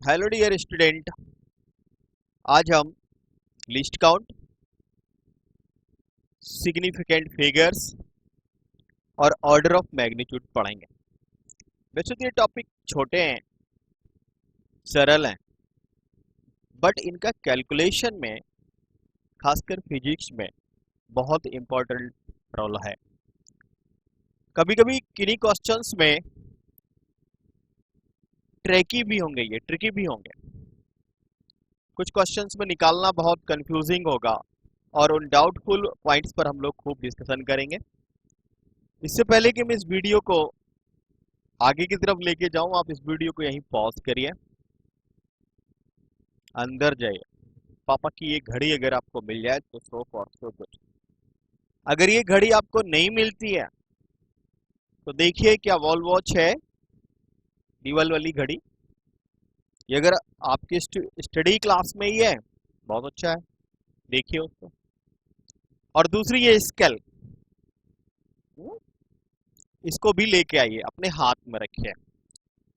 Hello dear student. आज हम least count, significant figures और ऑर्डर ऑफ मैग्नीट्यूड पढ़ेंगे। वैसे तो ये टॉपिक छोटे हैं, सरल हैं, बट इनका कैलकुलेशन में, खासकर फिजिक्स में, बहुत इंपॉर्टेंट रोल है। कभी कभी किन्हीं क्वेश्चंस में ट्रिकी भी होंगे। कुछ क्वेश्चंस में निकालना बहुत कंफ्यूजिंग होगा और उन डाउटफुल पॉइंट्स पर हम लोग खूब डिस्कशन करेंगे। इससे पहले कि मैं इस वीडियो को आगे की तरफ लेके जाऊं, आप इस वीडियो को यहीं पॉज करिए, अंदर जाइए। पापा की ये घड़ी अगर आपको मिल जाए तो सो फॉर सो गुड। अगर ये घड़ी आपको नहीं मिलती है तो देखिए, क्या वॉल वॉच है, दीवाल वाली घड़ी। ये अगर आपकी स्टडी क्लास में ही है, बहुत अच्छा है, देखिए उसको। और दूसरी ये स्केल, इसको भी लेके आइए, अपने हाथ में रखिए।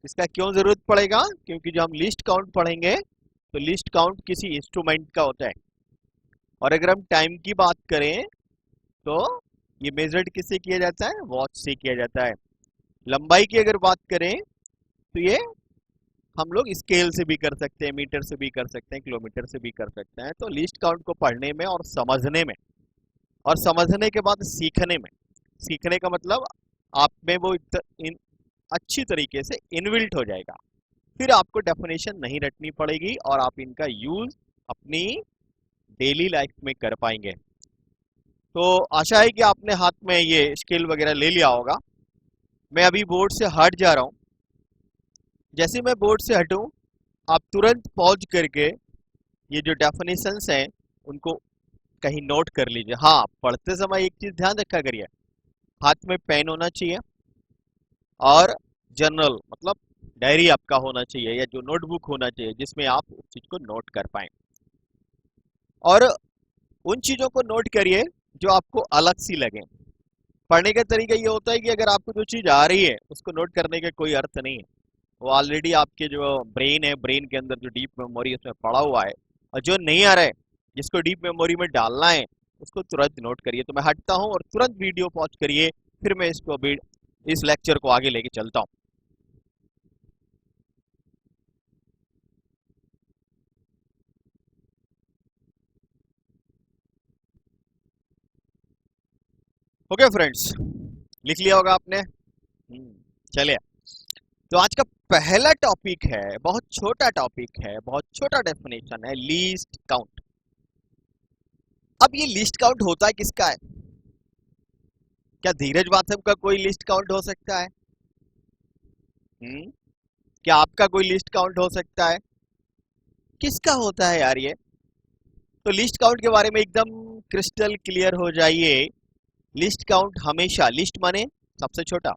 इसका क्यों जरूरत पड़ेगा? क्योंकि जब हम लिस्ट काउंट पढ़ेंगे तो लिस्ट काउंट किसी इंस्ट्रूमेंट का होता है। और अगर हम टाइम की बात करें तो ये मेजर्ड किससे किया जाता है? वॉच से किया जाता है। लंबाई की अगर बात करें तो ये हम लोग स्केल से भी कर सकते हैं, मीटर से भी कर सकते हैं, किलोमीटर से भी कर सकते हैं। तो लिस्ट काउंट को पढ़ने में और समझने में, और समझने के बाद सीखने में, सीखने का मतलब आप में वो अच्छी तरीके से इनबिल्ट हो जाएगा। फिर आपको डेफिनेशन नहीं रटनी पड़ेगी और आप इनका यूज अपनी डेली लाइफ में कर पाएंगे। तो आशा है कि आपने हाथ में ये स्केल वगैरह ले लिया होगा। मैं अभी बोर्ड से हट जा रहा हूँ। जैसे मैं बोर्ड से हटूं, आप तुरंत पॉज करके ये जो डेफिनेशंस हैं उनको कहीं नोट कर लीजिए। हाँ, पढ़ते समय एक चीज ध्यान रखा करिए, हाथ में पेन होना चाहिए और जर्नल मतलब डायरी आपका होना चाहिए, या जो नोटबुक होना चाहिए जिसमें आप उस चीज को नोट कर पाए। और उन चीजों को नोट करिए जो आपको अलग सी लगे। पढ़ने का तरीका ये होता है कि अगर आपको जो चीज आ रही है उसको नोट करने का कोई अर्थ नहीं है। वो ऑलरेडी आपके जो ब्रेन है, ब्रेन के अंदर जो डीप मेमोरी उसमें पड़ा हुआ है। और जो नहीं आ रहा है, जिसको डीप मेमोरी में डालना है, उसको तुरंत नोट करिए। तो मैं हटता हूँ और तुरंत वीडियो पॉज करिए, फिर मैं इसको अभी इस लेक्चर को आगे लेके चलता हूँ। ओके फ्रेंड्स, लिख लिया होगा आपने। चलिए, तो आज का पहला टॉपिक है, बहुत छोटा टॉपिक है, बहुत छोटा डेफिनेशन है, लीस्ट काउंट। अब ये लिस्ट काउंट होता है किसका है? क्या धीरज वाथम का कोई लिस्ट काउंट हो सकता है? हम्म क्या आपका कोई लिस्ट काउंट हो सकता है? किसका होता है यार ये? तो लिस्ट काउंट के बारे में एकदम क्रिस्टल क्लियर हो जाइए। लिस्ट काउंट हमेशा, लिस्ट माने सबसे छोटा,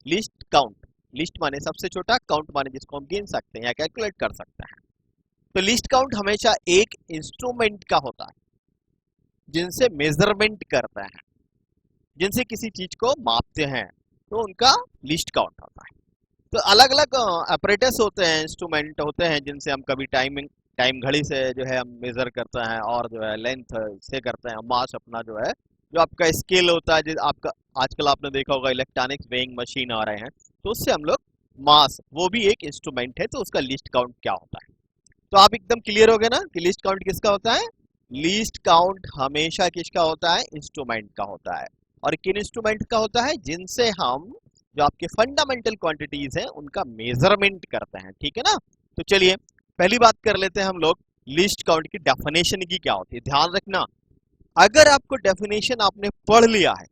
लिस्ट काउंट, लिस्ट माने सबसे छोटा, काउंट माने जिसको हम गिन सकते हैं या कैलकुलेट कर सकते हैं। तो लिस्ट काउंट हमेशा एक इंस्ट्रूमेंट का होता है जिनसे मेजरमेंट करते हैं, जिनसे किसी चीज को मापते हैं, तो उनका लिस्ट काउंट होता है। तो अलग अलग अपरेटस होते हैं, इंस्ट्रूमेंट होते हैं जिनसे हम कभी टाइम घड़ी से जो है हम मेजर करते हैं, और जो है लेंथ से करते हैं, मास अपना जो है, जो आपका स्केल होता है, जिस आपका आजकल आपने देखा होगा इलेक्ट्रॉनिक्स वेइंग मशीन आ रहे हैं, तो उससे हम लोग मास, वो भी एक इंस्ट्रूमेंट है। तो उसका लिस्ट काउंट क्या होता है? तो आप एकदम क्लियर हो गए ना कि लिस्ट काउंट किसका होता है? लिस्ट काउंट हमेशा किसका होता है? इंस्ट्रूमेंट का होता है। और किन इंस्ट्रूमेंट का होता है? जिनसे हम जो आपके फंडामेंटल क्वांटिटीज हैं उनका मेजरमेंट करते हैं। ठीक है ना? तो चलिए, पहली बात कर लेते हैं हम लोग, लिस्ट काउंट की डेफिनेशन की क्या होती है। ध्यान रखना, अगर आपको डेफिनेशन आपने पढ़ लिया है,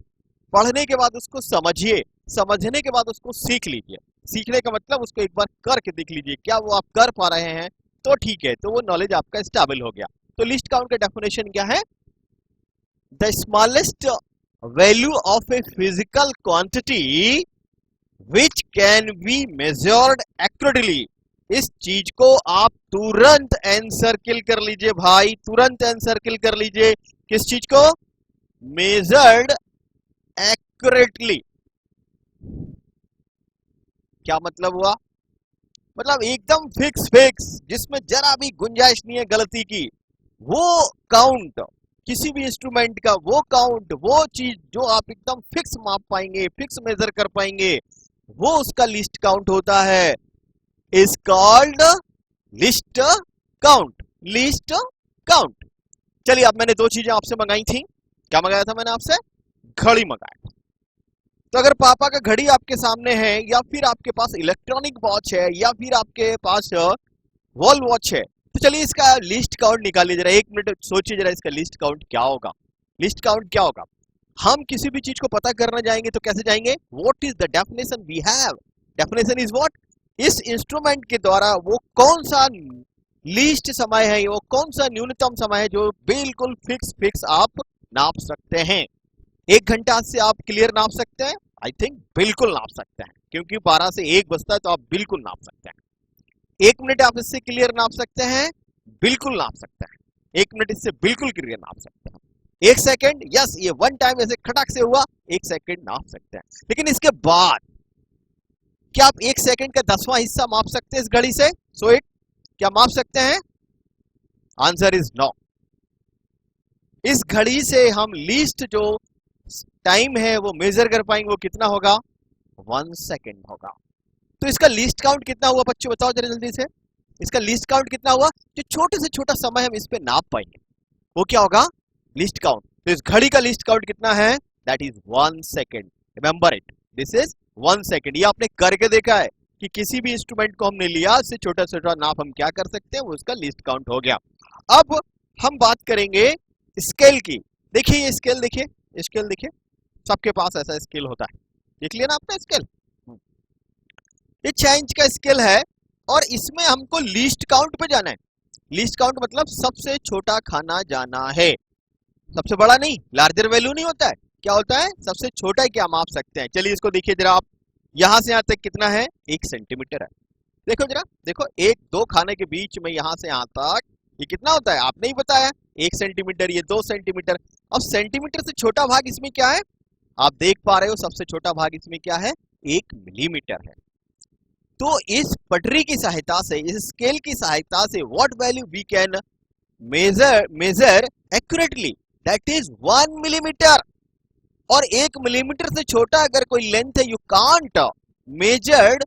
पढ़ने के बाद उसको समझिए, समझने के बाद उसको सीख लीजिए। सीखने का मतलब उसको एक बार करके देख लीजिए, क्या वो आप कर पा रहे हैं? तो ठीक है, तो वो नॉलेज आपका स्टेबल हो गया। तो लिस्ट काउंट का डेफिनेशन क्या है? The smallest value of a physical quantity which can be measured accurately. इस चीज को आप तुरंत एनसर्किल कर लीजिए भाई, तुरंत एनसर्किल कर लीजिए। किस चीज को? Measured accurately. क्या मतलब हुआ? मतलब एकदम फिक्स फिक्स, जिसमें जरा भी गुंजाइश नहीं है गलती की, वो काउंट, किसी भी इंस्ट्रूमेंट का वो काउंट, वो चीज जो आप एकदम फिक्स माप पाएंगे, फिक्स मेजर कर पाएंगे, वो उसका लिस्ट काउंट होता है, is called list count. List count. चलिए, अब मैंने दो चीजें आपसे मंगाई थी। क्या मंगाया था मैंने आपसे? घड़ी मंगाया था। तो अगर पापा का घड़ी आपके सामने है, या फिर आपके पास इलेक्ट्रॉनिक वॉच है, या फिर आपके पास वॉल वॉच है, तो चलिए इसका लिस्ट काउंट निकालिए जरा। एक मिनट सोचिए जरा, इसका लिस्ट काउंट क्या होगा? लिस्ट काउंट क्या होगा? हम किसी भी चीज को पता करना जाएंगे तो कैसे जाएंगे? What is the definition we have? Definition is what? इस इंस्ट्रूमेंट के द्वारा वो कौन सा लीस्ट समय है, वो कौन सा न्यूनतम समय है जो बिल्कुल फिक्स फिक्स आप नाप सकते हैं। 1 घंटा से आप क्लियर नाप सकते हैं? आई थिंक बिल्कुल नाप सकते हैं, क्योंकि 12 से 1 बजता है तो आप बिल्कुल नाप सकते हैं। 1 मिनट आप इससे क्लियर नाप सकते हैं? बिल्कुल नाप सकते हैं। 1 मिनट इससे बिल्कुल क्लियर नाप सकते हैं। 1 सेकंड, यस, ये वन टाइम ऐसे खटक से हुआ, 1 सेकंड नाप सकते हैं। लेकिन इसके बाद क्या आप 1 सेकंड का 10वां हिस्सा माप सकते हैं इस घड़ी से? सो इट, क्या माप सकते हैं? Answer is no. इस घड़ी से हम लीस्ट जो टाइम है वो मेजर कर पाएंगे, वो कितना होगा? 1 सेकंड होगा। तो इसका लिस्ट काउंट कितना हुआ बच्चों, बताओ जरा जल्दी से। इसका लिस्ट काउंट कितना हुआ? जो छोटे से छोटा समय हम इस पे नाप पाएंगे वो क्या होगा? List count. तो इस घड़ी का लिस्ट काउंट कितना है? That is 1 second. Remember it, this is 1 second. ये आपने करके देखा है कि किसी भी इंस्ट्रूमेंट को हमने लिया, उससे छोटा छोटा नाप हम क्या कर सकते हैं, वो उसका लिस्ट काउंट हो गया। अब हम बात करेंगे स्केल की। देखिए ये स्केल, देखिए स्केल, देखिए सबके पास ऐसा स्केल होता है। देख लिया ना आपने स्केल? ये 6 इंच का स्केल है, और इसमें हमको लीस्ट काउंट पे जाना है। लीस्ट काउंट मतलब सबसे छोटा खाना जाना है, सबसे बड़ा नहीं, लार्जर वैल्यू नहीं होता है। क्या होता है? सबसे छोटा ही क्या माप सकते हैं। चलिए इसको देखिए जरा आप, यहां से यहां तक कितना है? 1 सेंटीमीटर है। देखो जरा, देखो एक दो खाने के बीच में यहां से यहां तक ये कितना होता है आपने ही बताया, 1 सेंटीमीटर, ये 2 सेंटीमीटर। अब सेंटीमीटर से छोटा भाग इसमें क्या है? आप देख पा रहे हो, सबसे छोटा भाग इसमें क्या है? 1 मिलीमीटर है। तो इस पटरी की सहायता से, इस स्केल की सहायता से what value we can measure accurately, that is 1 millimetre. और 1 मिलीमीटर से छोटा अगर कोई लेंथ है, you can't measured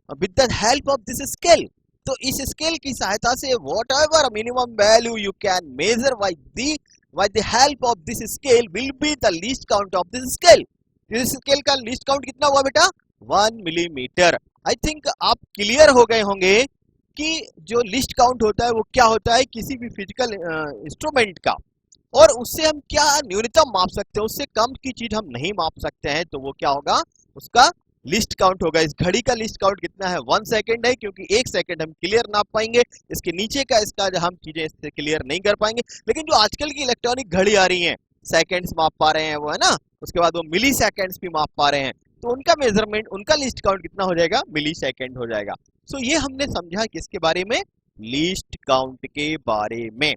with the help of this scale. तो इस स्केल की सहायता से whatever minimum value you can measure by the help of this scale will be the least count of this scale. इस scale का least count कितना हुआ बेटा? 1 मिलीमीटर। आई थिंक आप क्लियर हो गए होंगे कि जो लिस्ट काउंट होता है वो क्या होता है किसी भी फिजिकल इंस्ट्रूमेंट का, और उससे हम क्या न्यूनतम माप सकते हैं, उससे कम की चीज हम नहीं माप सकते हैं, तो वो क्या होगा? उसका लिस्ट काउंट होगा। इस घड़ी का लिस्ट काउंट कितना है? 1 सेकंड है, क्योंकि 1 सेकंड हम क्लियर नाप पाएंगे, इसके नीचे का इसका जो हम चीजें इससे क्लियर नहीं कर पाएंगे। लेकिन जो आजकल की इलेक्ट्रॉनिक घड़ी आ रही है, सेकंड्स माप पा रहे हैं वो, है ना, उसके बाद वो मिली सेकंड्स भी माप पा रहे हैं, तो उनका मेजरमेंट, उनका लिस्ट काउंट कितना हो जाएगा? मिली सेकंड हो जाएगा। सो ये हमने समझा किसके बारे में? लिस्ट काउंट के बारे में।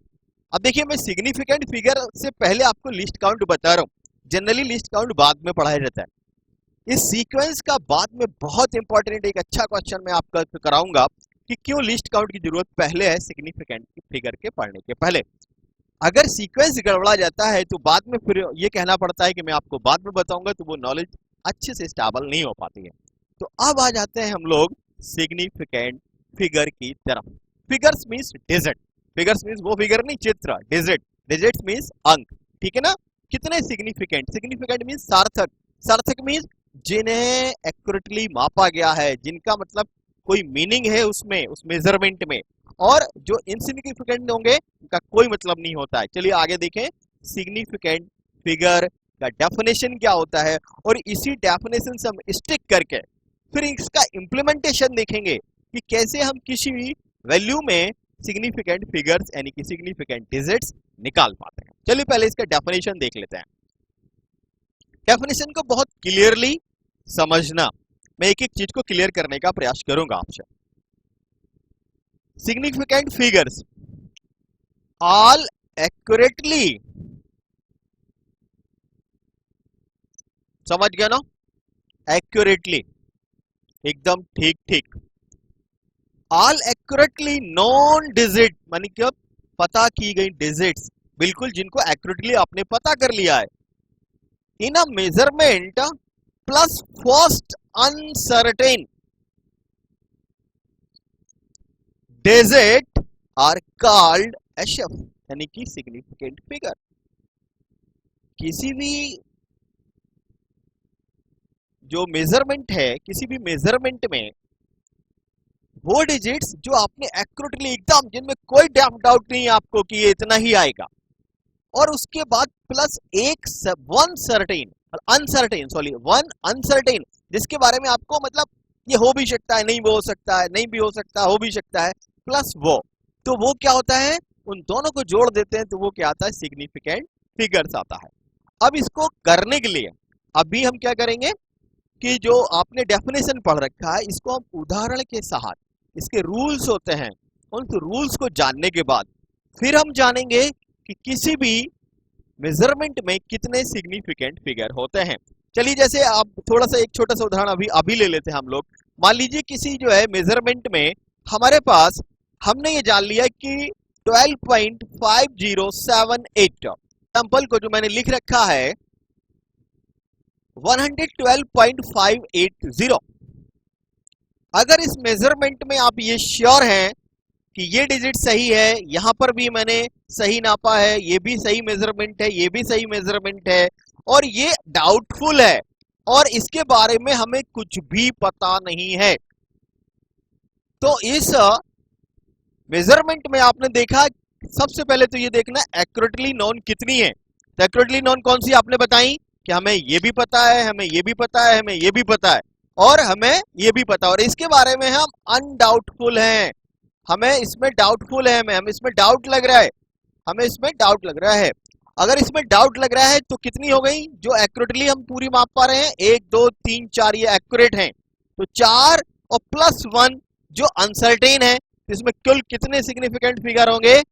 अब देखिए, मैं सिग्निफिकेंट फिगर से पहले आपको लिस्ट काउंट बता रहा हूँ। जनरली लिस्ट काउंट बाद में पढ़ाया जाता है। इस सीक्वेंस का बाद में बहुत इंपॉर्टेंट एक अच्छा क्वेश्चन मैं आपका कराऊंगा कि क्यों लिस्ट काउंट की जरूरत पहले है सिग्निफिकेंट फिगर के पढ़ने के पहले। अगर सीक्वेंस गड़बड़ा जाता है तो बाद में फिर ये कहना पड़ता है कि मैं आपको बाद में बताऊंगा, तो वो नॉलेज अच्छे से स्टेबल नहीं हो पाती है। तो अब आ जाते हैं हम लोग सिग्निफिकेंट फिगर की तरफ। Figures means digit. Figures means वो फिगर नहीं, चित्र। डिजिट, डिजिट्स मीन्स अंक। ठीक है ना? कितने सिग्निफिकेंट? सिग्निफिकेंट मीन्स सार्थक। सार्थक मीन्स जिन्हें एक्यूरेटली मापा गया है, जिनका मतलब कोई मीनिंग है उसमें, उस मेजरमेंट में। और जो इनसिग्निफिकेंट होंगे उनका कोई मतलब नहीं होता है। चलिए आगे देखें, सिग्निफिकेंट फिगर का डेफिनेशन क्या होता है, और इसी डेफिनेशन से हम स्टिक करके फिर इसका इम्प्लीमेंटेशन देखेंगे कि कैसे हम किसी भी वैल्यू में सिग्निफिकेंट फिगर्स यानी कि सिग्निफिकेंट डिजिट्स निकाल पाते हैं। चलिए पहले इसका डेफिनेशन देख लेते हैं। डेफिनेशन को बहुत क्लियरली समझना, मैं एक एक चीज को क्लियर करने का प्रयास करूंगा आपसे। सिग्निफिकेंट फिगर्स ऑल एक्यूरेटली, समझ गया ना? एक्यूरेटली, एकदम ठीक ठीक, ऑल एक्यूरेटली नोन डिजिट मानी कि पता की गई डिजिट्स, बिल्कुल जिनको एक्यूरेटली आपने पता कर लिया है, in a measurement plus first uncertain digit are called SF, यानी कि सिग्निफिकेंट फिगर। किसी भी जो मेजरमेंट है, किसी भी मेजरमेंट में वो डिजिट्स जो आपने एक्यूरेटली एकदम, जिनमें कोई डाउट नहीं है आपको कि ये इतना ही आएगा, और उसके बाद प्लस एक one certain uncertain, sorry one uncertain, जिसके बारे में आपको मतलब ये हो भी सकता है, नहीं भी हो सकता है, नहीं भी हो सकता, हो भी सकता है, प्लस वो, तो वो क्या होता है, उन दोनों को जोड़ देते हैं तो वो क्या आता है, सिग्निफिकेंट फिगर्स आता है। अब इसको करने के लिए अभी हम क्या करेंगे कि जो आपने डेफिनेशन पढ़ रखा है, इसको हम उदाहरण के साथ, इसके रूल्स होते हैं, उन रूल्स को जानने के बाद फिर हम जानेंगे कि किसी भी मेजरमेंट में कितने सिग्निफिकेंट फिगर होते हैं। चलिए जैसे आप थोड़ा सा एक छोटा सा उदाहरण अभी अभी ले लेते हैं हम लोग। मान लीजिए किसी जो है मेजरमेंट में हमारे पास, हमने ये जान लिया कि 12.5078, एग्जाम्पल को जो मैंने लिख रखा है 112.580, अगर इस मेजरमेंट में आप ये श्योर हैं कि ये डिजिट सही है, यहां पर भी मैंने सही नापा है, ये भी सही मेजरमेंट है, ये भी सही मेजरमेंट है, और ये डाउटफुल है और इसके बारे में हमें कुछ भी पता नहीं है, तो इस मेजरमेंट में आपने देखा, सबसे पहले तो ये देखना एक्यूरेटली नोन कितनी है। तो एक्यूरेटली नोन कौन सी आपने बताई कि हमें ये भी पता है, हमें ये भी पता है, हमें ये भी पता है, और हमें ये भी पता है, और इसके बारे में हम अनडाउटफुल हैं, हमें इसमें डाउटफुल है, हमें इसमें डाउट लग रहा है, हमें इसमें डाउट लग रहा है। अगर इसमें डाउट लग रहा है तो कितनी हो गई, जो एक्यूरेटली हम पूरी माप पा रहे हैं, 1 2 3 4 ये एक्यूरेट हैं, तो 4 और प्लस 1 जो अनसर्टेन है, तो इसमें कुल कितने सिग्निफिकेंट फिगर होंगे,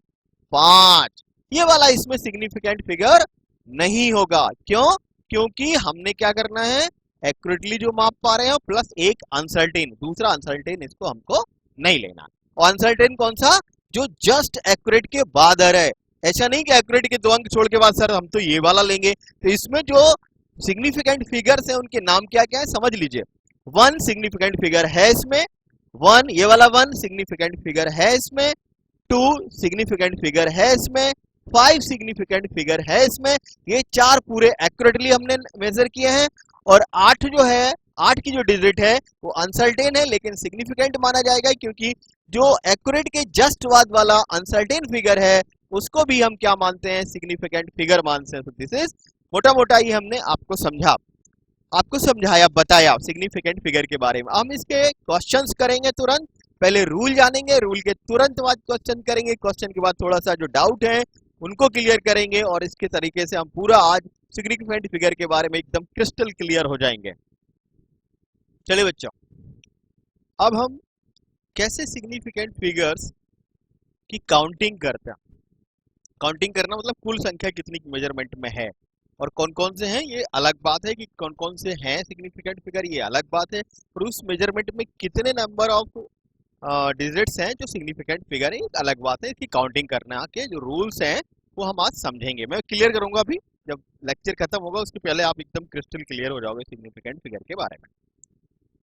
5। ये वाला इसमें सिग्निफिकेंट फिगर नहीं होगा, क्यों, क्योंकि हमने क्या करना है, एक्यूरेटली जो माप पा रहे हैं प्लस एक अनसर्टेन, दूसरा अनसर्टेन इसको हमको नहीं लेना। और अनसर्टेन कौन सा, जो जस्ट एक्यूरेट के बाद आ रहा है, ऐसा नहीं कि एक्यूरेट के 2 अंक छोड़ के बाद सर हम तो ये वाला लेंगे। तो इसमें जो सिग्निफिकेंट फिगर्स है उनके नाम क्या क्या है समझ लीजिए। 1 सिग्निफिकेंट फिगर है इसमें, 1 ये वाला 1 सिग्निफिकेंट फिगर है इसमें, 2 सिग्निफिकेंट फिगर है इसमें, 5 सिग्निफिकेंट फिगर है इसमें, ये 4 पूरे एक्यूरेटली हमने मेजर किए हैं, और 8 जो है, 8 की जो डिजिट है वो अनसर्टेन है लेकिन सिग्निफिकेंट माना जाएगा, क्योंकि जो एक्यूरेट के जस्ट बाद वाला अनसर्टेन फिगर है उसको भी हम क्या मानते हैं, सिग्निफिकेंट फिगर मानते हैं। तो दिस इज मोटा मोटा ये हमने आपको समझा, आपको समझाया, बताया सिग्निफिकेंट फिगर के बारे में। हम इसके क्वेश्चंस करेंगे तुरंत, पहले रूल जानेंगे, रूल के तुरंत बाद क्वेश्चन करेंगे, क्वेश्चन के बाद थोड़ा सा जो डाउट है उनको क्लियर करेंगे, और इसके तरीके से हम पूरा आज सिग्निफिकेंट फिगर के बारे में एकदम क्रिस्टल क्लियर हो जाएंगे। चलिए बच्चों, अब हम कैसे सिग्निफिकेंट फिगर्स की काउंटिंग करते हैं। काउंटिंग करना मतलब कुल संख्या कितनी मेजरमेंट में है, और कौन कौन से हैं ये अलग बात है, कि कौन कौन से हैं सिग्निफिकेंट फिगर ये अलग बात है, और उस मेजरमेंट में कितने नंबर ऑफ डिजिट्स हैं जो सिग्निफिकेंट फिगर है एक अलग बात है। इसकी काउंटिंग करना के जो रूल्स हैं वो हम आज समझेंगे, मैं क्लियर करूंगा अभी, जब लेक्चर खत्म होगा उसके पहले आप एकदम क्रिस्टल क्लियर हो जाओगे सिग्निफिकेंट फिगर के बारे में।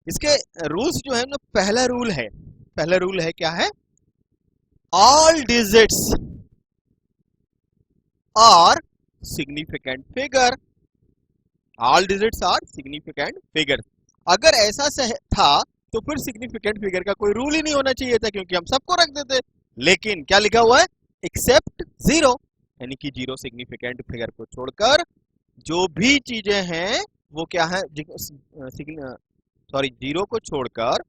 इसके रूल्स जो है ना, पहला रूल है क्या है, all digits are significant figure, all digits are significant figure. अगर ऐसा था तो फिर सिग्निफिकेंट फिगर का कोई रूल ही नहीं होना चाहिए था, क्योंकि हम सबको रख देते। लेकिन क्या लिखा हुआ है, एक्सेप्ट 0, यानी कि 0 सिग्निफिकेंट फिगर को छोड़कर जो भी चीजें हैं वो क्या है, सॉरी 0 को छोड़कर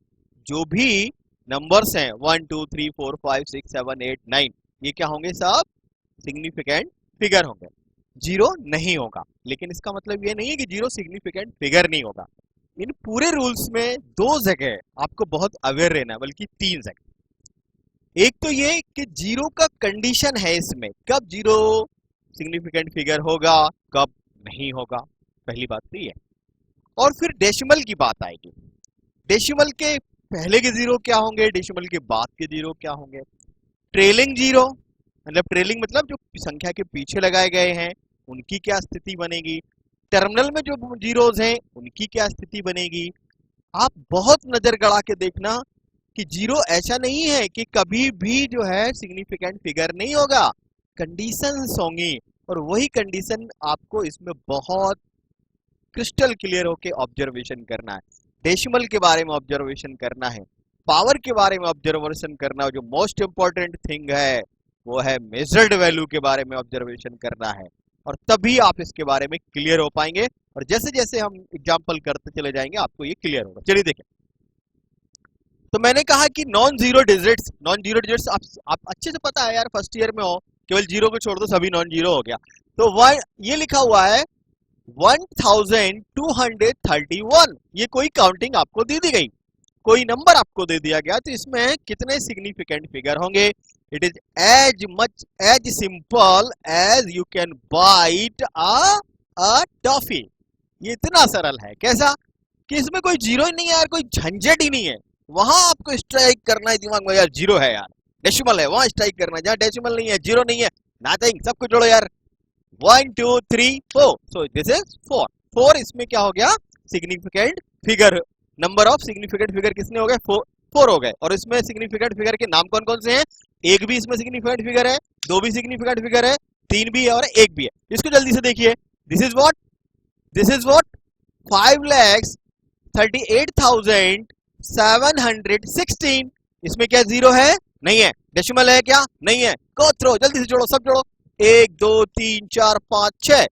जो भी नंबर्स हैं 1 2 3 4 5 6 7 8 9, ये क्या होंगे, सब सिग्निफिकेंट फिगर होंगे, 0 नहीं होगा। लेकिन इसका मतलब ये नहीं है कि 0 सिग्निफिकेंट फिगर नहीं होगा। इन पूरे रूल्स में 2 जगह आपको बहुत अवेयर रहना है, बल्कि 3 जगह। एक तो ये कि 0 का कंडीशन है इसमें, कब 0 सिग्निफिकेंट फिगर होगा, कब नहीं होगा, पहली बात तो ये। और फिर डेसिमल की बात आएगी, डेसिमल के पहले के जीरो क्या होंगे, डेसिमल के बाद के जीरो क्या होंगे। ट्रेलिंग जीरो मतलब, ट्रेलिंग मतलब जो संख्या के पीछे लगाए गए हैं उनकी क्या स्थिति बनेगी। टर्मिनल में जो जीरोज हैं उनकी क्या स्थिति बनेगी। आप बहुत नजर गड़ा के देखना कि जीरो ऐसा नहीं है कि कभी भी जो है सिग्निफिकेंट फिगर नहीं होगा, कंडीशंस होंगी, और वही कंडीशन आपको इसमें बहुत क्रिस्टल क्लियर होके ऑब्जर्वेशन करना है। डेसिमल के बारे में ऑब्जर्वेशन करना है, पावर के बारे में ऑब्जर्वेशन करना है, जो मोस्ट इंपॉर्टेंट थिंग है वो है मेजर्ड वैल्यू के बारे में ऑब्जर्वेशन करना है, और तभी आप इसके बारे में क्लियर हो पाएंगे। और जैसे जैसे हम एग्जांपल करते चले जाएंगे आपको ये क्लियर होगा। चलिए देखें, तो मैंने कहा कि नॉन जीरो डिजिट्स आप अच्छे से पता है यार, फर्स्ट ईयर में हो, केवल जीरो को छोड़ दो सभी नॉन जीरो हो गया। तो वन ये लिखा हुआ है 1231, ये कोई काउंटिंग आपको दे दी गई, कोई नंबर आपको दे दिया गया, तो इसमें कितने सिग्निफिकेंट फिगर होंगे। It is as much as simple as you can bite a toffee. ये इतना सरल है, कैसा कि इसमें कोई जीरो ही नहीं है यार, कोई झंझट ही नहीं है। वहां आपको स्ट्राइक करना है दिमाग में, यार जीरो है यार, डेसिमल है, वहां स्ट्राइक करना है, जहां डेसिमल नहीं है, जीरो नहीं है, नथिंग, सब कुछ जोड़ो यार, 1 2 3 4, सो दिस इज 4। 4 इसमें क्या हो गया, significant figure, number of significant figure किसने हो गए, 4 हो गए। और इसमें सिग्निफिकेंट फिगर के नाम कौन कौन से हैं, एक भी इसमें सिग्निफिकेंट फिगर है, दो भी सिग्निफिकेंट फिगर है, तीन भी है और एक भी है। इसको जल्दी से देखिए, this is what, this is what 5,38,716। इसमें क्या जीरो है, नहीं है, डेसिमल है क्या, नहीं है, गो थ्रो, जल्दी से जोड़ो, सब जोड़ो, 1 2 3 4 5 6।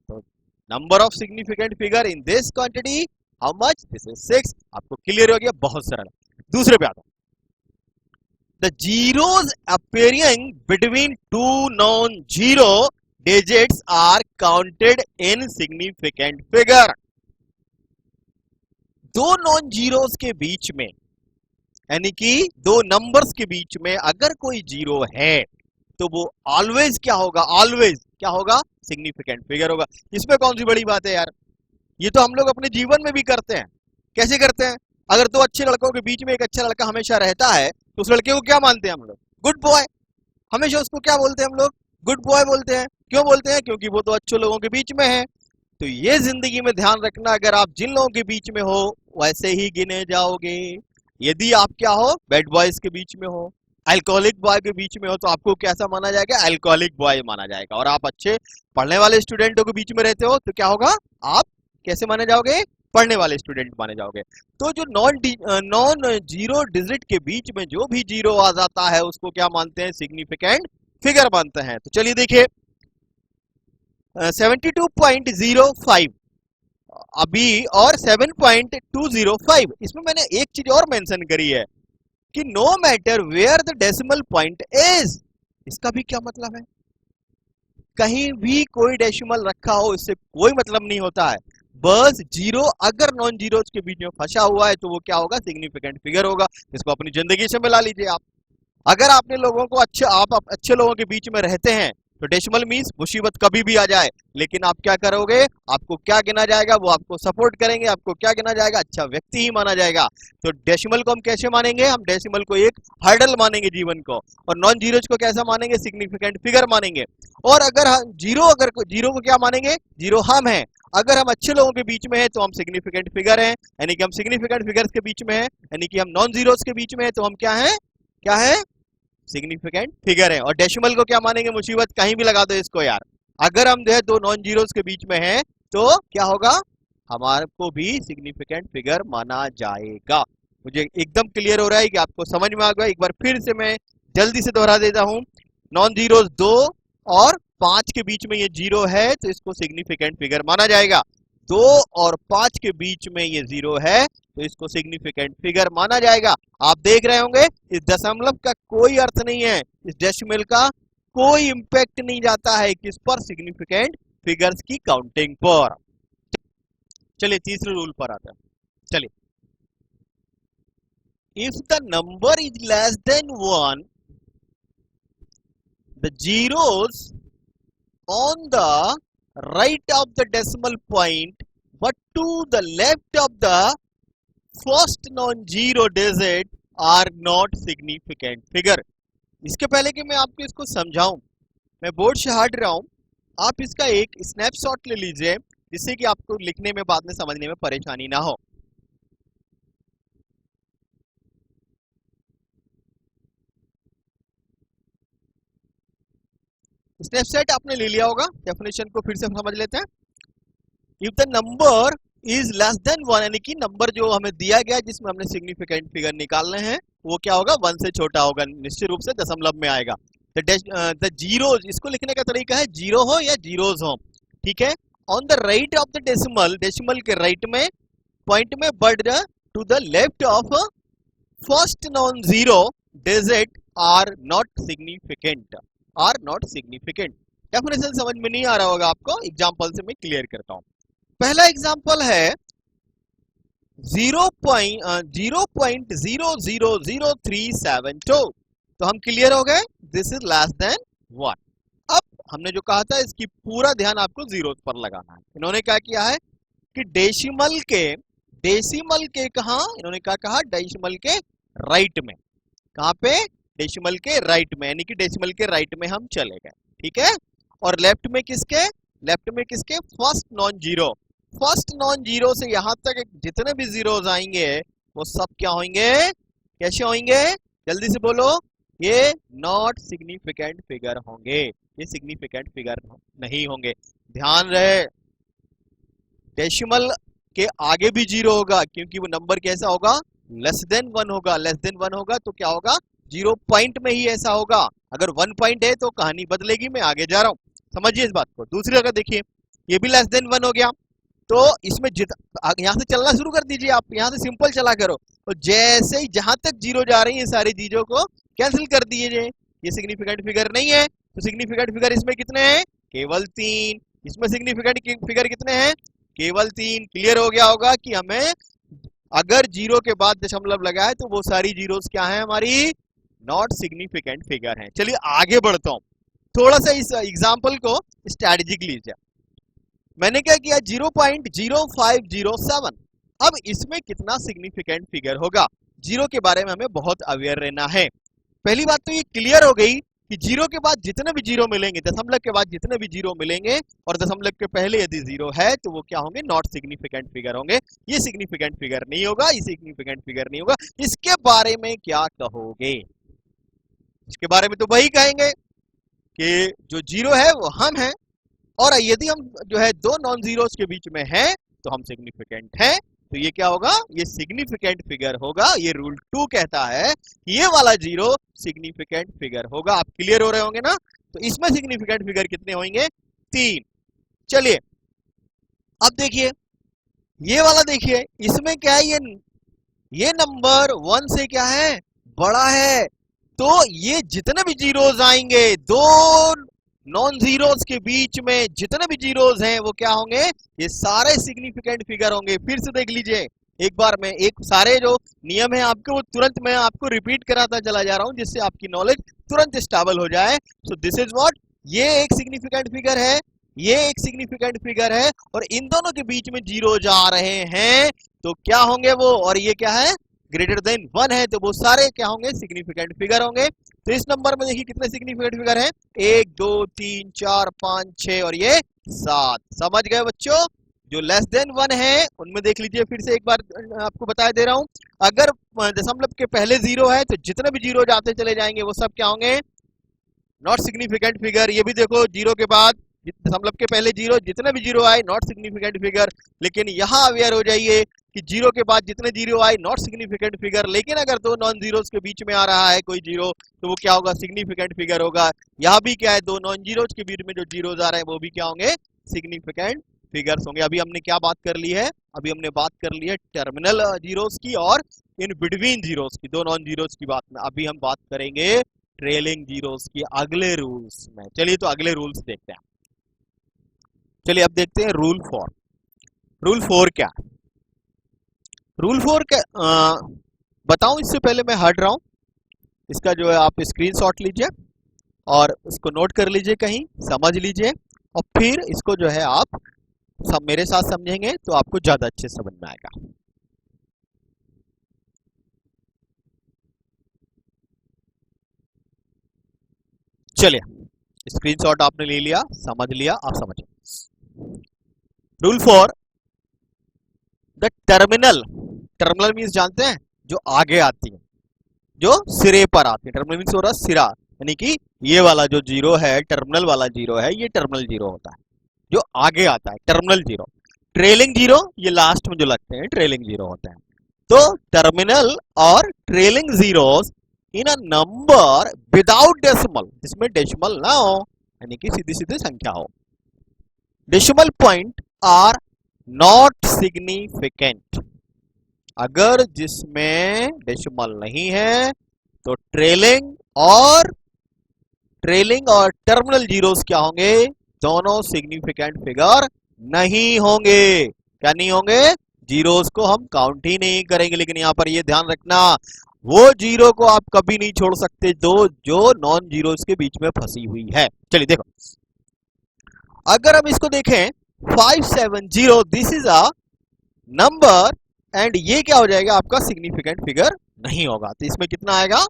तो number of significant figure in this quantity how much, this is 6। आपको क्लियर हो गया, बहुत सरल। दूसरे पे आता हूं, the zeros appearing between two non-zero digits are counted in significant figure। दो नॉन जीरोस के बीच में, यानी कि दो नंबर्स के बीच में अगर कोई जीरो है तो वो ऑलवेज क्या होगा, ऑलवेज क्या होगा, सिग्निफिकेंट फिगर होगा। इसमें कौन सी बड़ी बात है यार, ये तो हम लोग अपने जीवन में भी करते हैं। कैसे करते हैं, अगर दो अच्छे लड़कों के बीच में एक अच्छा लड़का हमेशा रहता है तो उस लड़के को क्या मानते हैं हम लोग, गुड बॉय। हमेशा उसको क्या बोलते हैं हम लोग, गुड बॉय बोलते हैं। क्यों बोलते हैं, क्योंकि वो तो अच्छे लोगों के बीच में है। तो ये जिंदगी में ध्यान रखना, अगर आप जिन लोगों के बीच में हो वैसे ही गिने जाओगे। यदि आप क्या हो, बैड बॉयज के बीच में हो, अल्कोहलिक बॉय के बीच में हो, तो आपको कैसा माना जाएगा, अल्कोहलिक बॉय माना जाएगा। और आप अच्छे पढ़ने वाले स्टूडेंटों के बीच में रहते हो तो क्या होगा, आप कैसे माने जाओगे, पढ़ने वाले स्टूडेंट माने जाओगे। तो जो नॉन जीरो डिजिट के बीच में जो भी जीरो आ जाता है उसको क्या मानते हैं, सिग्निफिकेंट फिगर मानते हैं। तो चलिए देखिए, 72.05 अभी और 7.205, इसमें मैंने एक चीज और मेंशन करी है कि no matter where the decimal point is. इसका भी क्या मतलब है, कहीं भी कोई डेसिमल रखा हो इससे कोई मतलब नहीं होता है, बस जीरो अगर नॉन जीरोस के बीच में फंसा हुआ है तो वो क्या होगा, सिग्निफिकेंट फिगर होगा। इसको अपनी जिंदगी से मिला लीजिए आप। अगर आपने लोगों को आप अच्छे लोगों के बीच में रहते हैं तो डेसिमल मींस मुसीबत कभी भी आ जाए, लेकिन आप क्या करोगे, आपको क्या गिना जाएगा, वो आपको सपोर्ट करेंगे, आपको क्या गिना जाएगा, अच्छा व्यक्ति ही माना जाएगा। तो डेसिमल को हम कैसे मानेंगे, हम डेसिमल को एक हर्डल मानेंगे जीवन को, और नॉन जीरोज को कैसा मानेंगे, सिग्निफिकेंट फिगर मानेंगे। और अगर अगर जीरो को क्या मानेंगे, जीरो हम हैं। अगर हम अच्छे लोगों के बीच में है तो हम सिग्निफिकेंट फिगर हैं, यानी कि हम सिग्निफिकेंट फिगर्स के बीच में है, यानी कि हम नॉन जीरोस के बीच में है तो हम क्या है, क्या है, सिग्निफिकेंट फिगर है। और डेसिमल को क्या मानेंगे, मुसीबत कहीं भी लगा दो इसको यार, अगर हम जो है दो नॉन जीरोस के बीच में हैं तो क्या होगा, हमारे को भी सिग्निफिकेंट फिगर माना जाएगा। मुझे एकदम क्लियर हो रहा है कि आपको समझ में आ गया। एक बार फिर से मैं जल्दी से दोहरा देता हूं, नॉन जीरोस 2 और 5 के बीच में ये जीरो है तो इसको सिग्निफिकेंट फिगर माना जाएगा। 2 और 5 के बीच में ये जीरो है तो इसको सिग्निफिकेंट फिगर माना जाएगा। आप देख रहे होंगे इस दशमलव का कोई अर्थ नहीं है, इस डेसिमल का कोई इंपैक्ट नहीं जाता है किस पर, सिग्निफिकेंट फिगर्स की काउंटिंग पर। चलिए तीसरे रूल पर आते हैं। चलिए, if the number is less than 1, the zeros on the right of the decimal point but to the left of the first non zero digit are not significant figure. इसके पहले कि मैं आपको इसको समझाऊं, मैं बोर्ड से हट रहा हूं, आप इसका एक स्नैपशॉट ले लीजिए जिससे कि आपको लिखने में बाद में समझने में परेशानी ना हो। स्नैपशॉट आपने ले लिया होगा। डेफिनेशन को फिर से समझ लेते हैं। If the number is less than one, यानी कि नंबर जो हमें दिया गया जिसमें हमने सिग्निफिकेंट फिगर निकालने हैं वो क्या होगा, वन से छोटा होगा, निश्चित रूप से दशमलव में आएगा। द जीरोज, इसको लिखने का तरीका है जीरो हो या जीरोज हो, ठीक है। On the right of the decimal, decimal के राइट में पॉइंट में बढ़ to the left of first non zero digit are not significant, are not significant. Definition समझ में नहीं आ रहा होगा आपको, एग्जांपल से मैं क्लियर करता हूं। पहला एग्जांपल है 0.000372। तो हम क्लियर हो गए, this is less than one. अब हमने जो कहा था इसकी पूरा ध्यान आपको जीरो पर लगाना है। इन्होंने क्या किया है कि डेसिमल के कहा, इन्होंने क्या कहा, डेसिमल के राइट में, कहां पे, डेसिमल के राइट में, यानी कि डेसिमल के राइट में हम चले गए, ठीक है। और लेफ्ट में किसके, लेफ्ट में किसके, first non zero, first non zero से यहां तक जितने भी जीरोस आएंगे वो सब क्या होंगे, कैसे होंगे, जल्दी से बोलो, ये नॉट सिग्निफिकेंट फिगर होंगे, ये सिग्निफिकेंट फिगर नहीं होंगे। ध्यान रहे, डेसिमल के आगे भी जीरो होगा क्योंकि वो नंबर कैसा होगा, लेस देन वन होगा, लेस देन वन होगा तो क्या होगा, जीरो पॉइंट में ही ऐसा होगा। अगर वन पॉइंट है तो कहानी बदलेगी, मैं आगे जा रहा हूं, समझिए इस बात को। दूसरी जगह देखिए, ये भी लेस देन वन हो गया, तो इसमें यहाँ से चलना शुरू कर दीजिए, आप यहाँ से सिंपल चला करो, तो जैसे ही जहां तक जीरो जा रही है सारी चीजों को कैंसिल कर दीजिए। ये सिग्निफिकेंट फिगर नहीं है, तो सिग्निफिकेंट फिगर इसमें कितने हैं, केवल तीन। इसमें सिग्निफिकेंट फिगर कितने हैं, केवल तीन। क्लियर हो गया होगा कि हमें अगर जीरो के बाद दशमलव लगा है तो वो सारी जीरोस क्या है, हमारी नॉट सिग्निफिकेंट फिगर है। चलिए आगे बढ़ता हूं, थोड़ा सा इस एग्जाम्पल को स्ट्रेटेजिक लीजिए। मैंने क्या किया, 0.0507। अब इसमें कितना सिग्निफिकेंट फिगर होगा, जीरो के बारे में हमें बहुत अवेयर रहना है। पहली बात तो ये क्लियर हो गई कि जीरो के बाद जितने भी जीरो मिलेंगे, दशमलव के बाद जितने भी जीरो मिलेंगे और दशमलव के पहले यदि जीरो है तो वो क्या होंगे, नॉट सिग्निफिकेंट फिगर होंगे। ये सिग्निफिकेंट फिगर नहीं होगा, ये सिग्निफिकेंट फिगर नहीं होगा। इसके बारे में क्या कहोगे, इसके बारे में तो वही कहेंगे कि जो जीरो है वो हम हैं, और यदि हम जो है दो नॉन जीरोस के बीच में हैं तो हम सिग्निफिकेंट हैं। तो ये क्या होगा, ये सिग्निफिकेंट फिगर होगा। ये रूल 2 कहता है कि ये वाला जीरो सिग्निफिकेंट फिगर होगा। आप क्लियर हो रहे होंगे ना। तो इसमें सिग्निफिकेंट फिगर कितने होंगे, तीन। चलिए अब देखिए ये वाला, देखिए इसमें क्या है, ये नंबर वन से क्या है, बड़ा है। तो ये जितने भी जीरोस आएंगे, दो नॉन जीरोस के बीच में जितने भी जीरोस हैं वो क्या होंगे, ये सारे सिग्निफिकेंट फिगर होंगे। फिर से देख लीजिए एक बार में, एक सारे जो नियम है आपके वो तुरंत मैं आपको रिपीट कराता चला जा रहा हूं जिससे आपकी नॉलेज तुरंत स्टेबल हो जाए। सो दिस इज व्हाट, ये एक सिग्निफिकेंट फिगर है, ये एक सिग्निफिकेंट फिगर है, और इन दोनों के बीच में जीरो जा रहे हैं तो क्या होंगे वो, और ये क्या है, ग्रेटर देन वन है, तो वो सारे क्या होंगे, सिग्निफिकेंट फिगर होंगे। तो इस नंबर में देखिए कितने सिग्निफिकेंट फिगर हैं, 1 2 3 4 5 6 और ये 7। समझ गए बच्चों। जो लेस देन वन है उनमें देख लीजिए, फिर से एक बार आपको बता दे रहा हूं, अगर दशमलव के पहले जीरो है तो जितने भी जीरो जाते चले जाएंगे वो सब क्या होंगे, नॉट सिग्निफिकेंट फिगर। ये भी देखो, जीरो के बाद दशमलव के पहले जीरो, जितने भी जीरो आए नॉट सिग्निफिकेंट फिगर। लेकिन यहाँ अवेयर हो जाइए कि जीरो के बाद जितने जीरो आए नॉट सिग्निफिकेंट फिगर, लेकिन अगर दो नॉन जीरोस के बीच में आ रहा है कोई जीरो तो वो क्या होगा, सिग्निफिकेंट फिगर होगा। यहाँ भी क्या है, दो नॉन जीरोस के बीच में जो जीरोस आ रहे हैं वो भी क्या होंगे, सिग्निफिकेंट फिगर्स होंगे। अभी हमने क्या बात कर ली है, अभी हमने बात कर ली है टर्मिनल जीरोस की और इन बिटवीन जीरोस की, दो नॉन जीरोस की बात में। अभी हम बात करेंगे ट्रेलिंग जीरोस की अगले रूल्स में। चलिए तो अगले रूल्स देखते हैं। चलिए अब देखते हैं रूल 4। रूल 4 क्या है, रूल 4 क्या बताऊं इससे पहले मैं हट रहा हूं, इसका जो है आप स्क्रीनशॉट लीजिए और उसको नोट कर लीजिए, कहीं समझ लीजिए, और फिर इसको जो है आप सब मेरे साथ समझेंगे तो आपको ज्यादा अच्छे समझ में आएगा। चलिए स्क्रीनशॉट आपने ले लिया, समझ लिया, आप समझिए। Rule 4, the terminal, terminal means जानते हैं जो आगे आती है, जो सिरे पर आती है। टर्मिनल मीन्स हो रहा सिरा, यानी कि ये वाला जो जीरो है, टर्मिनल वाला जीरो है, ये टर्मिनल जीरो होता है जो आगे आता है, टर्मिनल जीरो। ट्रेलिंग जीरो ये लास्ट में जो लगते हैं ट्रेलिंग जीरो होते हैं। तो टर्मिनल और trailing zeros in a number without decimal, जिसमें डेसिमल ना हो, यानी कि सीधी सीधी संख्या हो। Decimal point are not significant, अगर जिसमें डेसिमल नहीं है तो ट्रेलिंग और टर्मिनल जीरोस क्या होंगे, दोनों सिग्निफिकेंट फिगर नहीं होंगे। क्या नहीं होंगे, जीरोस को हम काउंट ही नहीं करेंगे। लेकिन यहां पर ये ध्यान रखना, वो जीरो को आप कभी नहीं छोड़ सकते जो नॉन जीरोस के बीच में फंसी हुई है। चलिए देखो, अगर हम इसको देखें 570, this is a number and ये क्या हो जाएगा आपका सिग्निफिकेंट फिगर नहीं होगा। तो इसमें कितना आएगा,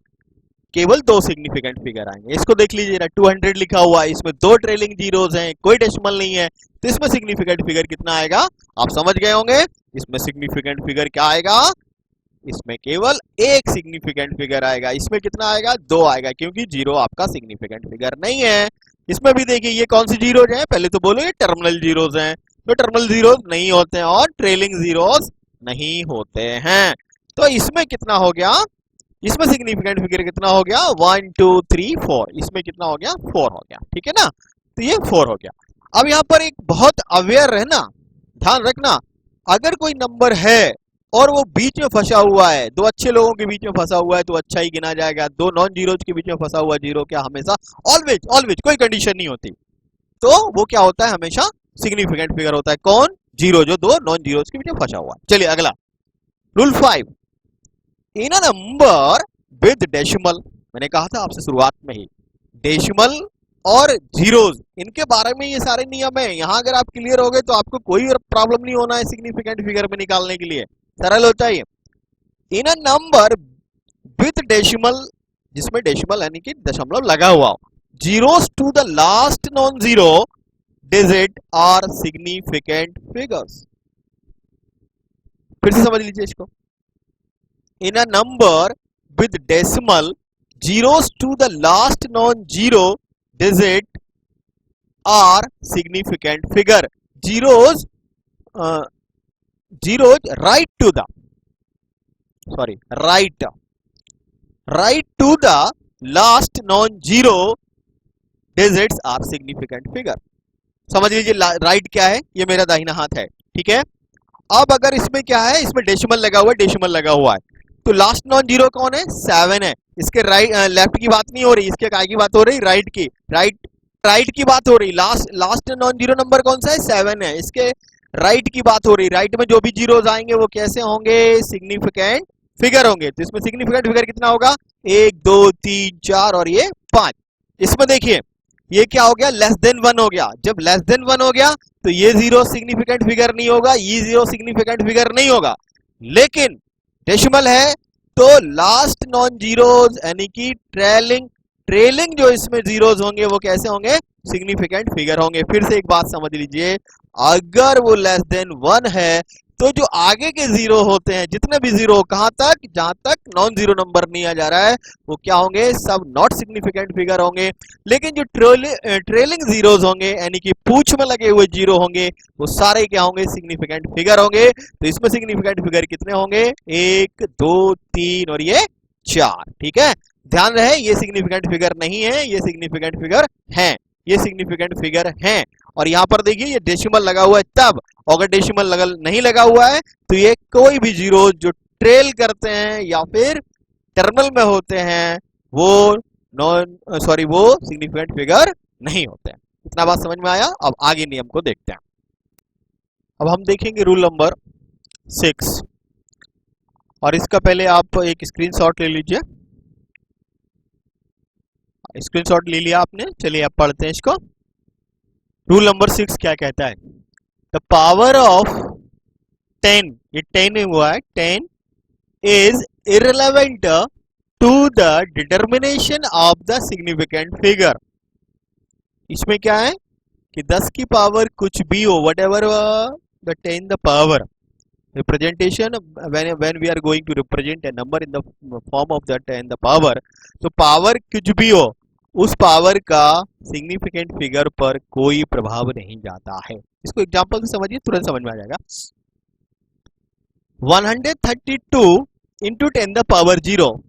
केवल दो सिग्निफिकेंट फिगर आएंगे। इसको देख लीजिए ना, 200 लिखा हुआ है, इसमें दो ट्रेलिंग जीरोस हैं, कोई डेसिमल नहीं है, तो इसमें सिग्निफिकेंट फिगर कितना आएगा, आप समझ गए होंगे। इसमें सिग्निफिकेंट फिगर क्या आएगा, इसमें केवल एक सिग्निफिकेंट फिगर आएगा। इसमें कितना आएगा, दो आएगा, क्योंकि जीरो आपका सिग्निफिकेंट फिगर नहीं है। इसमें भी देखिए ये कौन सी जीरोज हैं, पहले तो बोलो ये टर्मिनल जीरोज हैं, तो टर्मिनल जीरोज नहीं होते हैं और ट्रेलिंग जीरोज नहीं होते हैं। तो इसमें कितना हो गया, इसमें सिग्निफिकेंट फिगर कितना हो गया, 1 2 3 4, इसमें कितना हो गया, 4 हो गया। ठीक है ना, तो ये 4 हो गया। अब यहाँ पर एक बहुत अवेयर रहना, ध्यान रखना, अगर कोई नंबर है और वो बीच में फंसा हुआ है, दो अच्छे लोगों के बीच में फंसा हुआ है तो अच्छा ही गिना जाएगा। दो नॉन जीरोज के बीच में फंसा हुआ जीरो क्या हमेशा, ऑलवेज ऑलवेज, कोई कंडीशन नहीं होती, तो वो क्या होता है, हमेशा सिग्निफिकेंट फिगर होता है। कौन, जीरो, जो दो नॉन जीरोज के बीच में फंसा हुआ है। चलिए अगला, rule 5, in a number with decimal, मैंने कहा था आपसे शुरुआत में ही, डेसिमल और जीरोज, इनके बारे में ये सारे नियम है। यहां अगर आप क्लियर हो गए तो आपको कोई प्रॉब्लम नहीं होना है सिग्निफिकेंट फिगर में निकालने के लिए, सरल होता है। In a number with decimal, जिसमें डेसिमल यानी कि दशमलव लगा हुआ हो, zeros to the last non zero digit are significant figures. फिर से समझ लीजिए इसको, in a number with decimal zeros to the last non-zero digit are significant figure. Zeros right to the last non-zero digits are significant figure. समझ लीजिए right क्या है, ये मेरा दाहिना हाथ है, ठीक है। अब अगर इसमें क्या है, इसमें डेसिमल लगा हुआ है, डेसिमल लगा हुआ है, तो लास्ट नॉन जीरो कौन है, 7 है। इसके राइट लेफ्ट की बात नहीं हो रही, इसके काय की बात हो रही, राइट की, राइट की बात हो रही। लास्ट नॉन जीरो नंबर कौन सा है, 7 है, इसके राइट की बात हो रही। राइट में जो भी जीरोज आएंगे वो कैसे होंगे, सिग्निफिकेंट फिगर होंगे। तो इसमें सिग्निफिकेंट फिगर कितना होगा, 1 2 3 4 और ये 5। इसमें देखिए ये क्या हो गया, लेस देन 1 हो गया। जब लेस देन 1 हो गया तो ये जीरो सिग्निफिकेंट फिगर नहीं होगा, ये जीरो सिग्निफिकेंट फिगर नहीं होगा। लेकिन डेसिमल है तो लास्ट नॉन जीरोज यानी कि ट्रेलिंग जो इसमें जीरोज होंगे वो कैसे होंगे, सिग्निफिकेंट फिगर होंगे। फिर से एक बात समझ लीजिए, अगर वो लेस देन 1 है तो जो आगे के जीरो होते हैं, जितने भी जीरो, कहां तक, जहां तक नॉन जीरो नंबर नहीं आ जा रहा है, वो क्या होंगे, सब नॉट सिग्निफिकेंट फिगर होंगे। लेकिन जो ट्रेलिंग जीरोज होंगे यानी कि पूछ में लगे हुए जीरो होंगे, वो सारे क्या होंगे, सिग्निफिकेंट फिगर होंगे। तो इसमें सिग्निफिकेंट फिगर कितने होंगे, 1 2 3 और ये 4। ठीक है, ध्यान रहे ये सिग्निफिकेंट फिगर नहीं है, ये सिग्निफिकेंट फिगर है, ये सिग्निफिकेंट फिगर है। और यहां पर देखिए ये डेसिमल लगा हुआ है तब, अगर डेसिमल नहीं लगा हुआ है तो ये कोई भी जीरो जो ट्रेल करते हैं या फिर टर्मिनल में होते हैं वो वो सिग्निफिकेंट फिगर नहीं होते हैं। इतना बात समझ में आया। अब आगे नियम को देखते हैं। अब हम देखेंगे रूल नंबर 6, और इसका पहले आप एक स्क्रीनशॉट ले लीजिए। स्क्रीनशॉट ले लिया आपने, चलिए अब पढ़ते हैं इसको। रूल नंबर 6 क्या कहता है, द पावर ऑफ 10, ये 10 हुआ है, 10 is irrelevant to the determination of the significant figure. इसमें क्या है कि 10 की पावर कुछ भी हो, what ever the 10 the power representation, when we are going to represent a number in the form of that and the power, तो power कुछ भी हो उस पावर का सिग्निफिकेंट फिगर पर कोई प्रभाव नहीं जाता है। इसको एग्जांपल से समझिए, तुरंत समझ में आ जाएगा। 132 into 10 the power 0,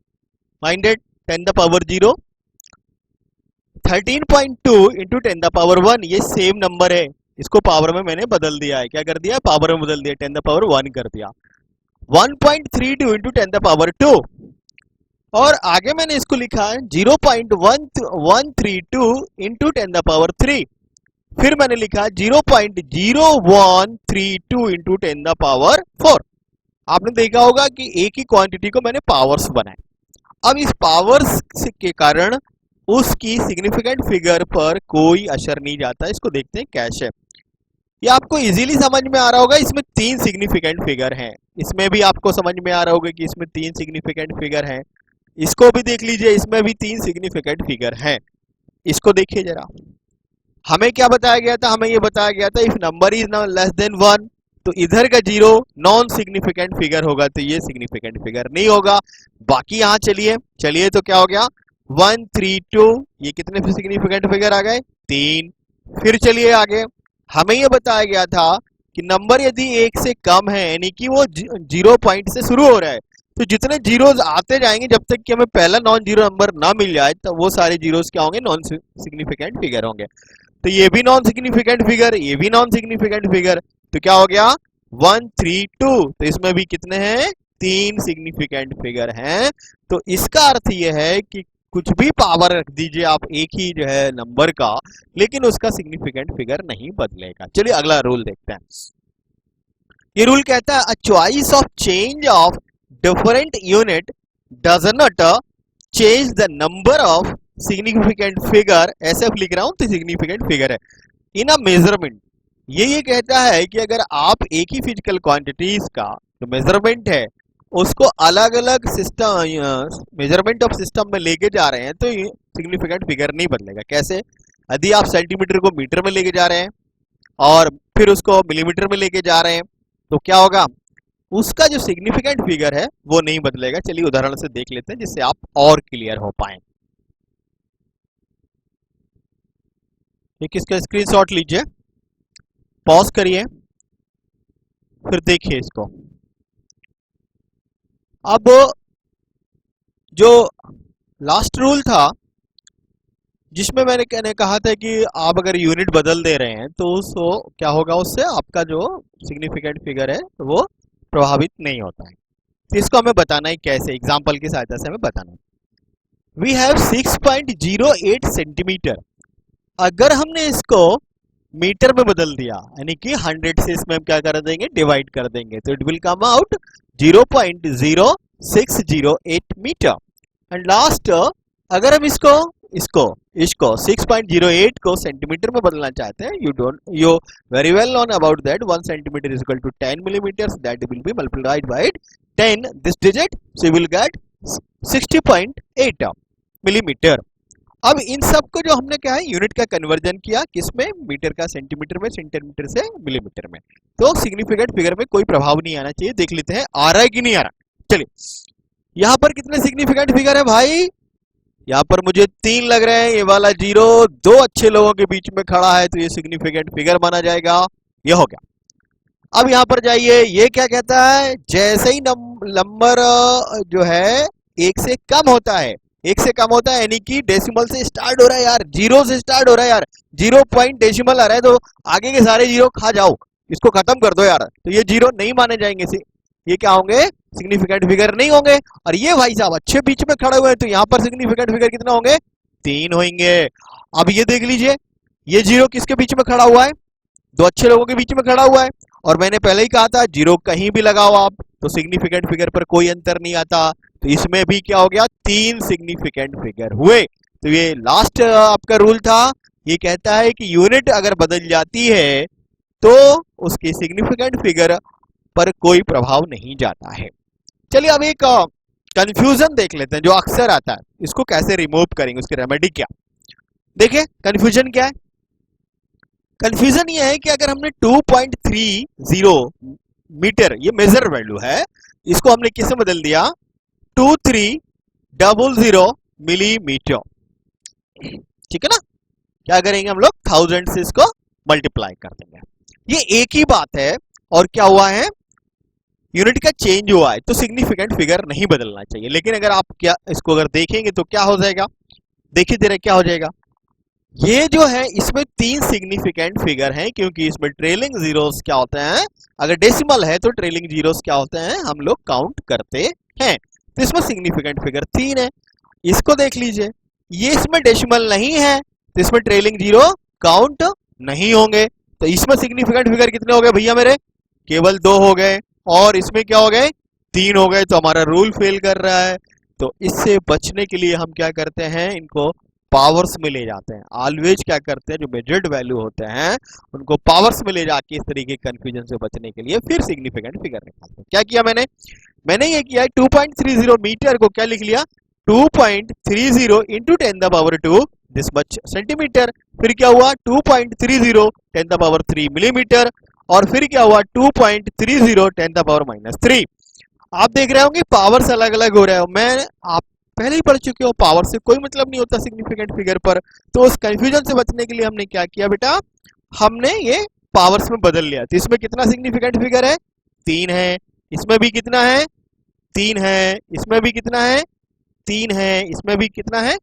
minded 10 the power 0, 13.2 into 10 the power 1, ये सेम नंबर है, इसको पावर में मैंने बदल दिया है। क्या कर दिया? पावर में बदल दिया, 10 द पावर 1 कर दिया। 1.32 इंटू 10 द पावर 2, और आगे मैंने इसको लिखा है 0.132 इंटू 10 द पावर 3, फिर मैंने लिखा 0.0132 इंटू 10 द पावर 4। आपने देखा होगा कि एक ही क्वांटिटी को मैंने पावर्स बनाए। अब इस पावर्स के कारण उसकी सिग्निफिकेंट फिगर पर कोई असर नहीं जाता। इसको देखते हैं कैसे। ये आपको इजीली समझ में आ रहा होगा, इसमें 3 सिग्निफिकेंट फिगर हैं। इसमें भी आपको समझ में आ रहा होगा कि इसमें 3 सिग्निफिकेंट फिगर हैं। इसको भी देख लीजिए, इसमें भी 3 सिग्निफिकेंट फिगर हैं। इसको देखिए जरा, हमें क्या बताया गया था? हमें ये बताया गया था if number is less than 1, तो इधर का 0 नॉन सिग्निफिकेंट फिगर होगा, तो ये सिग्निफिकेंट फिगर नहीं होगा। बाकी यहाँ चलिए चलिए, तो क्या हो गया 132, ये कितने सिग्निफिकेंट फिगर आ गए? 3। फिर चलिए आगे, हमें ये बताया गया था कि नंबर यदि 1 से कम है, यानी कि वो 0 पॉइंट से शुरू हो रहा है, तो जितने जीरोस आते जाएंगे जब तक कि हमें पहला नॉन जीरो नंबर ना मिल जाए, तो वो सारे जीरोस क्या होंगे? नॉन सिग्निफिकेंट फिगर होंगे। तो ये भी नॉन सिग्निफिकेंट फिगर, ये भी नॉन सिग्निफिकेंट फिगर, तो क्या हो गया 132। तो इसमें भी कितने हैं? 3 सिग्निफिकेंट फिगर हैं। तो इसका अर्थ ये है कि कुछ भी पावर रख दीजिए आप एक ही जो है नंबर का, लेकिन उसका सिग्निफिकेंट फिगर नहीं बदलेगा। चलिए अगला रूल देखते हैं। ये रूल कहता है a choice of change of different unit does not change the number of significant figure. ऐसे लिख रहा हूं तो सिग्निफिकेंट फिगर है इन अ मेजरमेंट। ये कहता है कि अगर आप एक ही फिजिकल क्वांटिटीज का जो मेजरमेंट है उसको अलग अलग सिस्टम मेजरमेंट ऑफ सिस्टम में लेके जा रहे हैं, तो सिग्निफिकेंट फिगर नहीं बदलेगा। कैसे? यदि आप सेंटीमीटर को मीटर में लेके जा रहे हैं और फिर उसको मिलीमीटर में लेके जा रहे हैं, तो क्या होगा? उसका जो सिग्निफिकेंट फिगर है वो नहीं बदलेगा। चलिए उदाहरण से देख लेते हैं जिससे आप और क्लियर हो पाए। इसका स्क्रीनशॉट लीजिए, पॉज करिए, फिर देखिए इसको। अब जो लास्ट रूल था जिसमें मैंने कहा था कि आप अगर यूनिट बदल दे रहे हैं तो उसको क्या होगा, उससे आपका जो सिग्निफिकेंट फिगर है वो प्रभावित नहीं होता है। तो इसको हमें बताना है कैसे, एग्जांपल की सहायता से हमें बताना है। We have 6.08 centimetre. अगर हमने इसको मीटर में बदल दिया, यानी कि 100 से इसमें हम क्या कर देंगे? डिवाइड कर देंगे, तो it will come out 0.0608 metre. And last, अगर हम इसको इसको इसको 6.08 को सेंटीमीटर में बदलना चाहते हैं, you very well known about that 1 centimetre is equal to 10 millimetre, that will be multiplied by 10 this digit, so you will get 60.8 millimetre. अब इन सब को जो हमने क्या है यूनिट का कन्वर्जन किया किसमें? मीटर का सेंटीमीटर में, सेंटीमीटर से मिलीमीटर में, तो सिग्निफिकेंट फिगर में कोई प्रभाव नहीं आना चाहिए। देख लेते हैं आ रहा है कि नहीं आ रहा। चलिए, यहाँ पर कितने सिग्निफिकेंट फिगर है भाई? यहाँ पर मुझे 3 लग रहे हैं। ये वाला 0 2 अच्छे लोगों के बीच में खड़ा है, तो ये सिग्निफिकेंट फिगर माना जाएगा। ये हो गया। अब यहाँ पर जाइए, ये क्या कहता है? जैसे ही नंबर जो है 1 से कम होता है, 1 से कम होता है यानी कि डेसिमल से स्टार्ट हो रहा है यार, 0 से स्टार्ट हो रहा है यार, 0 पॉइंट डेसिमल आ रहा है, तो आगे के सारे 0 खा जाओ, इसको खत्म कर दो यार, तो ये 0 नहीं माने जाएंगे। ये क्या होंगे? सिग्निफिकेंट फिगर नहीं होंगे। और ये भाई साहब अच्छे बीच में खड़े हुए हैं, तो यहाँ पर सिग्निफिकेंट फिगर कितना होंगे? 3 होंगे। अब ये देख लीजिए, ये 0 किसके बीच में खड़ा हुआ है? 2 अच्छे लोगों के बीच में खड़ा हुआ है। और मैंने पहले ही कहा था 0 कहीं भी लगाओ आप, तो सिग्निफिकेंट फिगर पर कोई अंतर नहीं आता। तो इसमें भी क्या हो गया? 3 सिग्निफिकेंट फिगर हुए। तो ये लास्ट आपका रूल था, ये कहता है कि यूनिट अगर बदल जाती है तो उसकी सिग्निफिकेंट फिगर पर कोई प्रभाव नहीं जाता है। चलिए अब एक कंफ्यूजन देख लेते हैं जो अक्सर आता है, इसको कैसे रिमूव करेंगे, उसकी रेमेडी क्या। देखिए कंफ्यूजन क्या है, कंफ्यूजन ये है कि अगर हमने 2.30 मीटर, ये मेजर वैल्यू है, इसको हमने किससे बदल दिया, 2300 मिलीमीटर, ठीक है ना। क्या करेंगे हम लोग, 1000 से इसको मल्टीप्लाई कर देंगे। ये एक ही बात है, और क्या हुआ है, यूनिट का चेंज हुआ है, तो सिग्निफिकेंट फिगर नहीं बदलना चाहिए। लेकिन अगर आप क्या इसको अगर देखेंगे तो क्या हो जाएगा, देखिए जरा क्या हो जाएगा, ये जो है इसमें 3 सिग्निफिकेंट फिगर हैं, क्योंकि इसमें ट्रेलिंग जीरोस क्या होते हैं, अगर डेसिमल है तो ट्रेलिंग जीरोस क्या होते हैं, हम लोग काउंट करते हैं। तो इसमें सिग्निफिकेंट फिगर 3 है। इसको देख लीजिए, ये इसमें डेसिमल नहीं है, तो इसमें ट्रेलिंग जीरो काउंट नहीं होंगे। तो इसमें सिग्निफिकेंट फिगर कितने हो गए भैया मेरे, केवल 2 हो गए, और इसमें क्या हो गए, 3 हो गए। तो हमारा रूल फेल कर रहा है। तो इससे बचने के लिए हम क्या करते हैं, इनको पावर्स में ले जाते हैं। ऑलवेज क्या करते हैं, जो मेजर्ड वैल्यू होते हैं उनको पावर्स में ले जाके इस तरीके के कंफ्यूजन से बचने के लिए फिर सिग्निफिकेंट फिगर निकालते हैं। क्या किया मैंने ये किया 2.30 मीटर को क्या लिख लिया, 2.30 इंटू 10⁻², दिस मच सेंटीमीटर। फिर क्या हुआ, 2.30 10⁻³ मिलीमीटर, और फिर क्या हुआ 2.30 10⁻⁻3। आप देख रहे होंगे पावर्स अलग अलग हो रहे हो, मैं आप पहले ही पढ़ चुके हो, पावर से कोई मतलब नहीं होता सिग्निफिकेंट फिगर पर। तो उस कंफ्यूजन से बचने के लिए हमने क्या किया बेटा, हमने ये पावर्स में बदल लिया। तो इसमें कितना सिग्निफिकेंट फिगर है, 3 है। इसमें भी कितना है, 3 है। इसमें भी कितना है, 3 है। इसमें भी कितना है,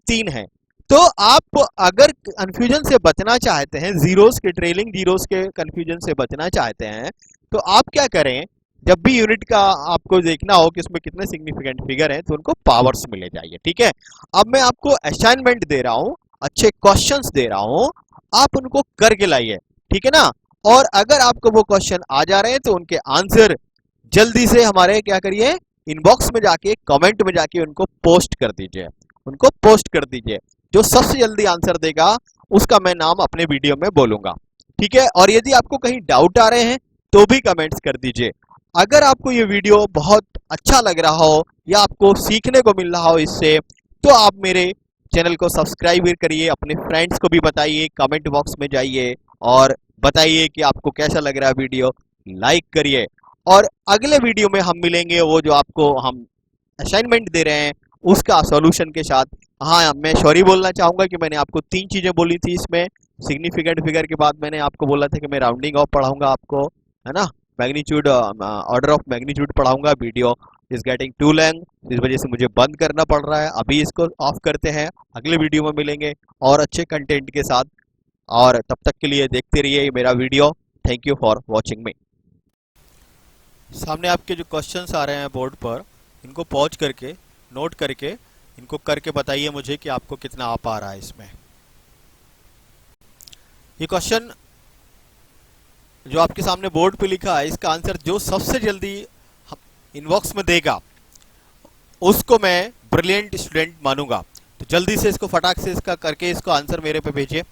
3 है। तो आप अगर कंफ्यूजन से बचना चाहते हैं, जीरोस के, ट्रेलिंग जीरोस के कंफ्यूजन से बचना चाहते हैं, तो आप क्या करें, जब भी यूनिट का आपको देखना हो कि उसमें कितने सिग्निफिकेंट फिगर हैं, तो उनको पावर्स में ले जाइए, ठीक है। अब मैं आपको असाइनमेंट दे रहा हूं, अच्छे क्वेश्चंस दे रहा हूं, आप उनको करके लाइए, ठीक है ना। और अगर आपको वो क्वेश्चन आ जा रहे हैं तो उनके आंसर जल्दी से हमारे क्या करिए, इनबॉक्स में जाके, कमेंट में जाके उनको पोस्ट कर दीजिए, उनको पोस्ट कर दीजिए। जो सबसे जल्दी आंसर देगा उसका मैं नाम अपने वीडियो में बोलूंगा, ठीक है। और यदि आपको कहीं डाउट आ रहे हैं तो भी कमेंट्स कर दीजिए। अगर आपको ये वीडियो बहुत अच्छा लग रहा हो या आपको सीखने को मिल रहा हो इससे, तो आप मेरे चैनल को सब्सक्राइब करिए, अपने फ्रेंड्स को भी बताइए, कमेंट बॉक्स में जाइए और बताइए कि आपको कैसा लग रहा है वीडियो, लाइक करिए। और अगले वीडियो में हम मिलेंगे, वो जो आपको हम असाइनमेंट दे रहे हैं उसका सॉल्यूशन के साथ। हाँ, मैं सॉरी बोलना चाहूँगा कि मैंने आपको 3 चीज़ें बोली थी इसमें। सिग्निफिकेंट फिगर के बाद मैंने आपको बोला था कि मैं राउंडिंग ऑफ पढ़ाऊंगा आपको, है ना, मैग्नीट्यूड, ऑर्डर ऑफ मैग्नीट्यूड पढ़ाऊंगा। Video is getting to length, इस वजह से मुझे बंद करना पड़ रहा है। अभी इसको ऑफ करते हैं, अगले वीडियो में मिलेंगे और अच्छे कंटेंट के साथ। और तब तक के लिए देखते रहिए मेरा video. Thank you for watching मी। सामने आपके जो क्वेश्चंस आ रहे हैं बोर्ड पर, इनको पॉज करके, नोट करके, इनको करके बताइए मुझे कि आपको कितना आ पा रहा है इसमें। ये क्वेश्चन जो आपके सामने बोर्ड पे लिखा है, इसका आंसर जो सबसे जल्दी इनबॉक्स में देगा उसको मैं ब्रिलियंट स्टूडेंट मानूंगा। तो जल्दी से इसको फटाक से इसका करके इसको आंसर मेरे पे भेजिए।